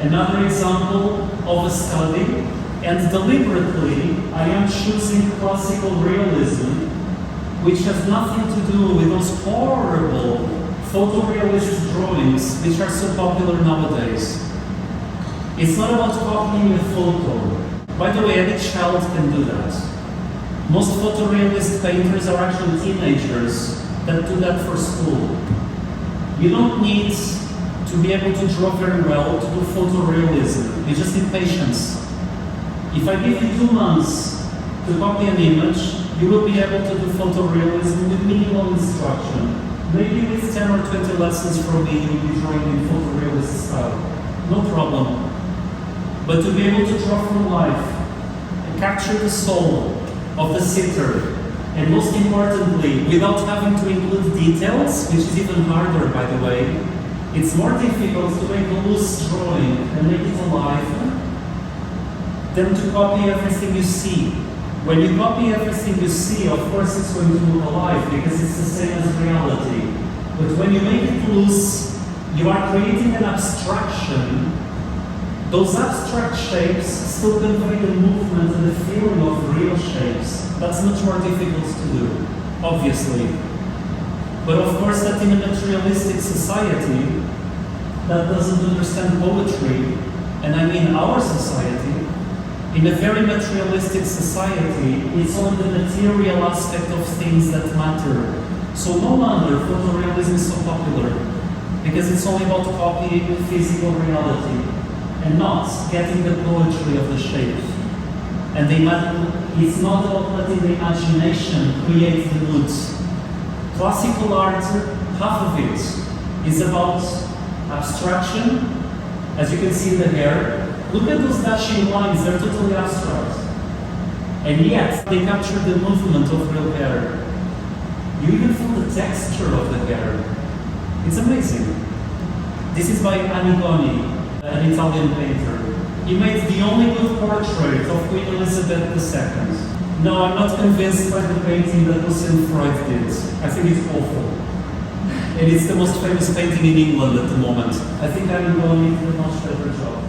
Another example of a study, and deliberately I am choosing classical realism, which has nothing to do with those horrible photorealist drawings which are so popular nowadays. It's not about copying a photo. By the way, any child can do that. Most photorealist painters are actually teenagers that do that for school. You don't need to be able to draw very well to do photorealism. You just need patience. If I give you 2 months to copy an image, you will be able to do photorealism with minimal instruction. Maybe with 10 or 20 lessons from me, you'll be drawing in photorealist style. No problem. But to be able to draw from life and capture the soul of the sitter, and most importantly, without having to include details, which is even harder, by the way, it's more difficult to make a loose drawing and make it alive than to copy everything you see. When you copy everything you see, of course it's going to look alive because it's the same as reality. But when you make it loose, you are creating an abstraction. Those abstract shapes still convey the movement and the feeling of real shapes. That's much more difficult to do, obviously. But of course that in a materialistic society that doesn't understand poetry, and I mean our society, in a very materialistic society, it's only the material aspect of things that matter. So no wonder photorealism is so popular, because it's only about copying physical reality and not getting the poetry of the shape. And it's not about letting the imagination create the mood. Classical art, half of it is about abstraction, as you can see in the hair. Look at those dashing lines, they're totally abstract. And yet, they capture the movement of real hair. You even feel the texture of the hair. It's amazing. This is by Annigoni, an Italian painter. He made the only good portrait of Queen Elizabeth II. No, I'm not convinced by the painting that Lucien Freud did. I think it's awful. And it's the most famous painting in England at the moment. I think Annigoni did a much better job.